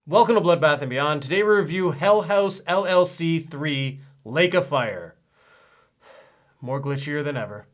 Welcome to Bloodbath and Beyond. Today we review Hell House LLC III, Lake of Fire. More glitchier than ever.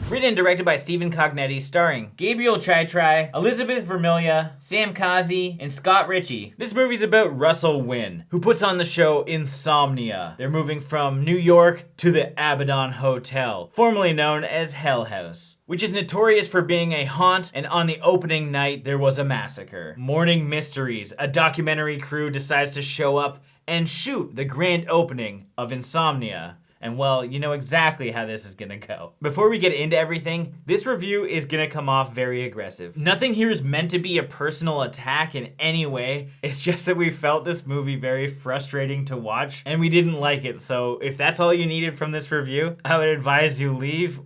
Written and directed by Stephen Cognetti, starring Gabriel Chytry, Elizabeth Vermilyea, Sam Kazzi, and Scott Ritchie. This movie's about Russell Wynn, who puts on the show Insomnia. They're moving from New York to the Abaddon Hotel, formerly known as Hell House, which is notorious for being a haunt, and on the opening night, there was a massacre. Morning Mysteries, a documentary crew decides to show up and shoot the grand opening of Insomnia. And well, you know exactly how this is gonna go. Before we get into everything, this review is gonna come off very aggressive. Nothing here is meant to be a personal attack in any way. It's just that we felt this movie very frustrating to watch and we didn't like it. So if that's all you needed from this review, I would advise you leave,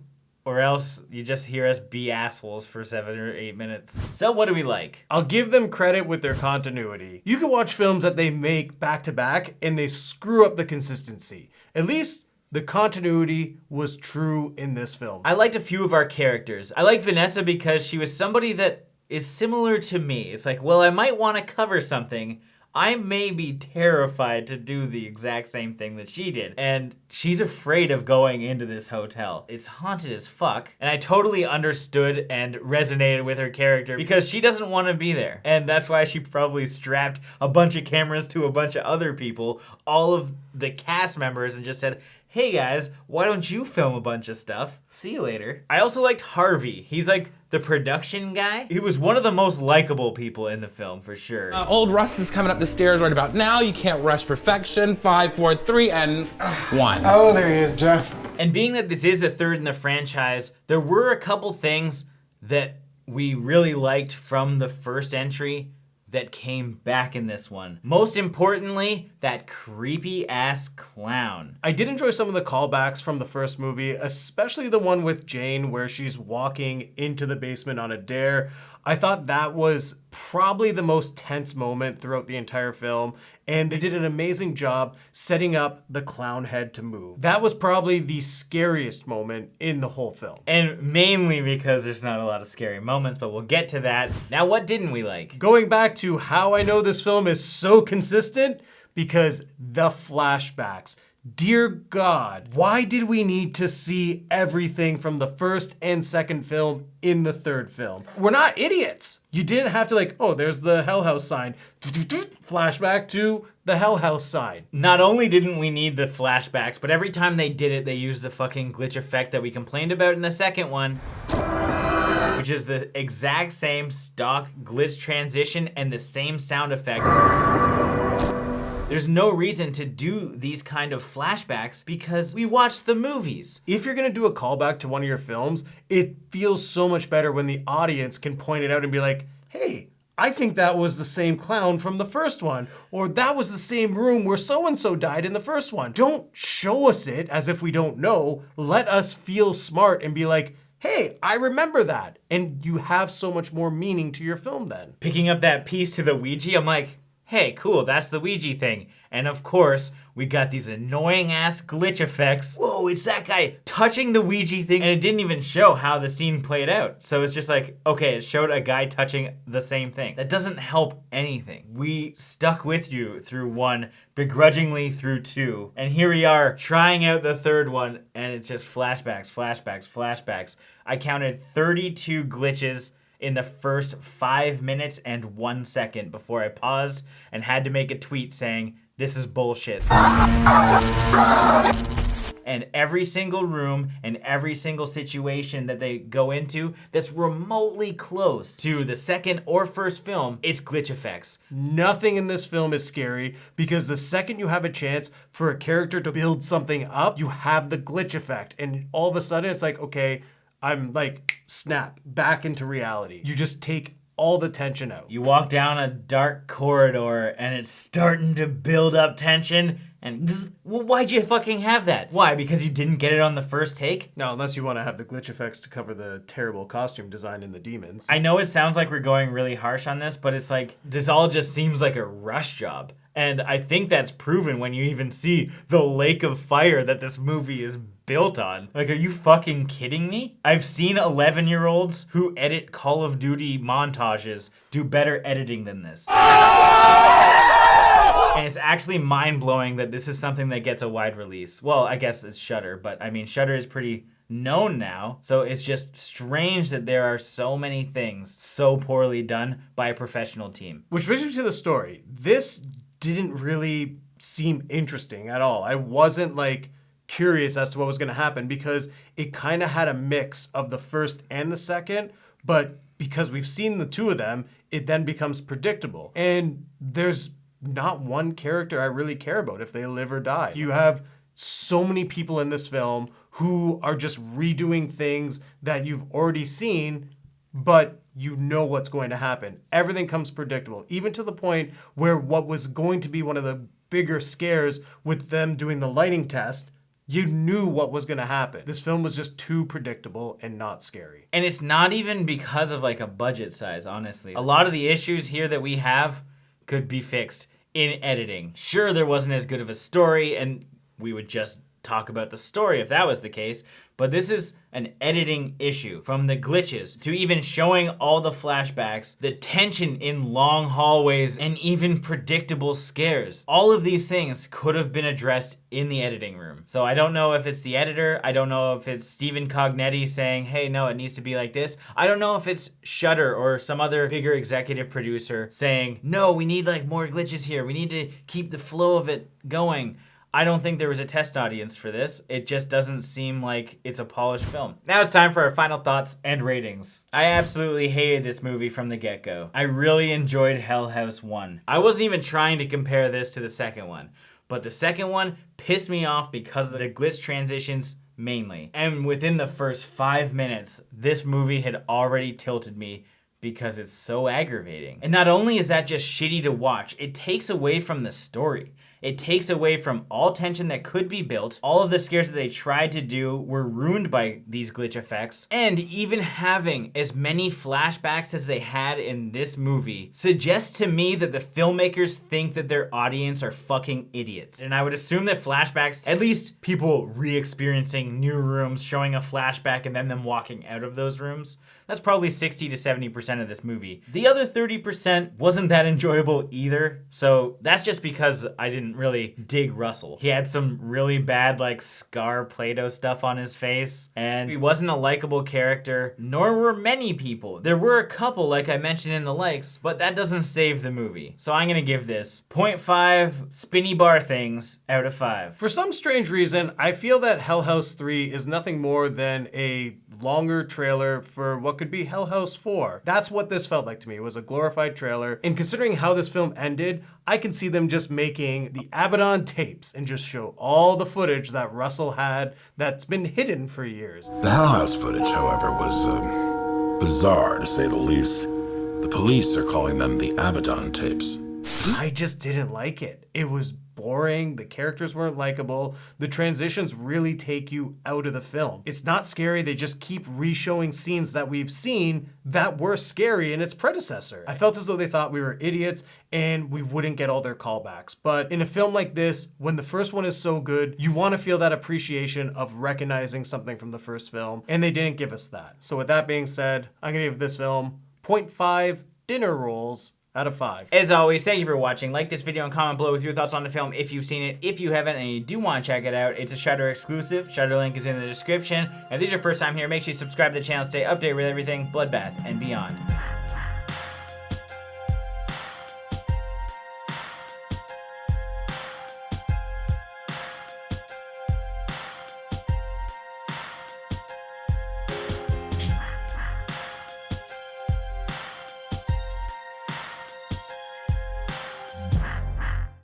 or else you just hear us be assholes for 7 or 8 minutes. So what do we like? I'll give them credit with their continuity. You can watch films that they make back to back and they screw up the consistency. At least the continuity was true in this film. I liked a few of our characters. I like Vanessa because she was somebody that is similar to me. It's like, well, I might want to cover something. I may be terrified to do the exact same thing that she did. And she's afraid of going into this hotel. It's haunted as fuck. And I totally understood and resonated with her character because she doesn't want to be there. And that's why she probably strapped a bunch of cameras to a bunch of other people, all of the cast members, and just said, hey guys, why don't you film a bunch of stuff? See you later. I also liked Harvey. He's like the production guy. He was one of the most likable people in the film, for sure. Old Russ is coming up the stairs right about now. You can't rush perfection. 5, 4, 3, and 1. Oh, there he is, Jeff. And being that this is the third in the franchise, there were a couple things that we really liked from the first entry that came back in this one. Most importantly, that creepy ass clown. I did enjoy some of the callbacks from the first movie, especially the one with Jane where she's walking into the basement on a dare. I thought that was probably the most tense moment throughout the entire film, and they did an amazing job setting up the clown head to move. That was probably the scariest moment in the whole film. And mainly because there's not a lot of scary moments, but we'll get to that. Now, what didn't we like? Going back to how I know this film is so consistent, because the flashbacks. Dear God, why did we need to see everything from the first and second film in the third film? We're not idiots. You didn't have to like, oh, there's the Hell House sign. Flashback to the Hell House sign. Not only didn't we need the flashbacks, but every time they did it, they used the fucking glitch effect that we complained about in the second one, which is the exact same stock glitch transition and the same sound effect. There's no reason to do these kind of flashbacks because we watched the movies. If you're gonna do a callback to one of your films, it feels so much better when the audience can point it out and be like, hey, I think that was the same clown from the first one, or that was the same room where so-and-so died in the first one. Don't show us it as if we don't know. Let us feel smart and be like, hey, I remember that. And you have so much more meaning to your film then. Picking up that piece to the Ouija, I'm like, hey, cool, that's the Ouija thing. And of course, we got these annoying ass glitch effects. Whoa, it's that guy touching the Ouija thing. And it didn't even show how the scene played out. So it's just like, okay, it showed a guy touching the same thing. That doesn't help anything. We stuck with you through 1, begrudgingly through 2. And here we are trying out the third one, and it's just flashbacks, flashbacks, flashbacks. I counted 32 glitches in the first 5 minutes and 1 second before I paused and had to make a tweet saying, this is bullshit. And every single room and every single situation that they go into that's remotely close to the second or first film, it's glitch effects. Nothing in this film is scary because the second you have a chance for a character to build something up, you have the glitch effect. And all of a sudden it's like, okay, I'm like, snap, back into reality. You just take all the tension out. You walk down a dark corridor and it's starting to build up tension and well, why'd you fucking have that? Why, because you didn't get it on the first take? No, unless you want to have the glitch effects to cover the terrible costume design in the demons. I know it sounds like we're going really harsh on this, but it's like, this all just seems like a rush job. And I think that's proven when you even see the lake of fire that this movie is built on. Like, are you fucking kidding me? I've seen 11-year-olds who edit Call of Duty montages do better editing than this. And it's actually mind-blowing that this is something that gets a wide release. Well, I guess it's Shudder, but I mean, Shudder is pretty known now, so it's just strange that there are so many things so poorly done by a professional team. Which brings me to the story. This didn't really seem interesting at all. I wasn't like curious as to what was going to happen because it kind of had a mix of the first and the second, but because we've seen the two of them, it then becomes predictable. And there's not one character I really care about if they live or die. You have so many people in this film who are just redoing things that you've already seen, but you know what's going to happen. Everything comes predictable, even to the point where what was going to be one of the bigger scares with them doing the lighting test, you knew what was going to happen. This film was just too predictable and not scary. And it's not even because of like a budget size, honestly. A lot of the issues here that we have could be fixed in editing. Sure, there wasn't as good of a story, and we would just talk about the story if that was the case, but this is an editing issue. From the glitches to even showing all the flashbacks, the tension in long hallways, and even predictable scares. All of these things could have been addressed in the editing room. So I don't know if it's the editor, I don't know if it's Stephen Cognetti saying, hey, no, it needs to be like this. I don't know if it's Shudder or some other bigger executive producer saying, no, we need like more glitches here. We need to keep the flow of it going. I don't think there was a test audience for this. It just doesn't seem like it's a polished film. Now it's time for our final thoughts and ratings. I absolutely hated this movie from the get-go. I really enjoyed Hell House 1. I wasn't even trying to compare this to the second one, but the second one pissed me off because of the glitch transitions mainly. And within the first 5 minutes, this movie had already tilted me because it's so aggravating. And not only is that just shitty to watch, it takes away from the story. It takes away from all tension that could be built. All of the scares that they tried to do were ruined by these glitch effects. And even having as many flashbacks as they had in this movie suggests to me that the filmmakers think that their audience are fucking idiots. And I would assume that flashbacks, at least people re-experiencing new rooms, showing a flashback and then them walking out of those rooms, that's probably 60 to 70% of this movie. The other 30% wasn't that enjoyable either, so that's just because I didn't really dig Russell. He had some really bad like scar Play-Doh stuff on his face, and he wasn't a likable character, nor were many people. There were a couple like I mentioned in the likes, but that doesn't save the movie. So I'm gonna give this 0.5 spinny bar things out of 5. For some strange reason, I feel that Hell House 3 is nothing more than a longer trailer for what could be Hell House 4. That's what this felt like to me. It was a glorified trailer. And considering how this film ended, I can see them just making the Abaddon tapes and just show all the footage that Russell had that's been hidden for years. The Hell House footage, however, was bizarre to say the least. The police are calling them the Abaddon tapes. I just didn't like it. It was boring. The characters weren't likable. The transitions really take you out of the film. It's not scary. They just keep re-showing scenes that we've seen that were scary in its predecessor. I felt as though they thought we were idiots and we wouldn't get all their callbacks. But in a film like this, when the first one is so good, you want to feel that appreciation of recognizing something from the first film, and they didn't give us that. So with that being said, I'm going to give this film 0.5 dinner rolls out of 5. As always, thank you for watching. Like this video and comment below with your thoughts on the film if you've seen it. If you haven't and you do want to check it out, it's a Shudder exclusive. Shudder link is in the description. And if this is your first time here, make sure you subscribe to the channel to stay updated with everything Bloodbath and beyond.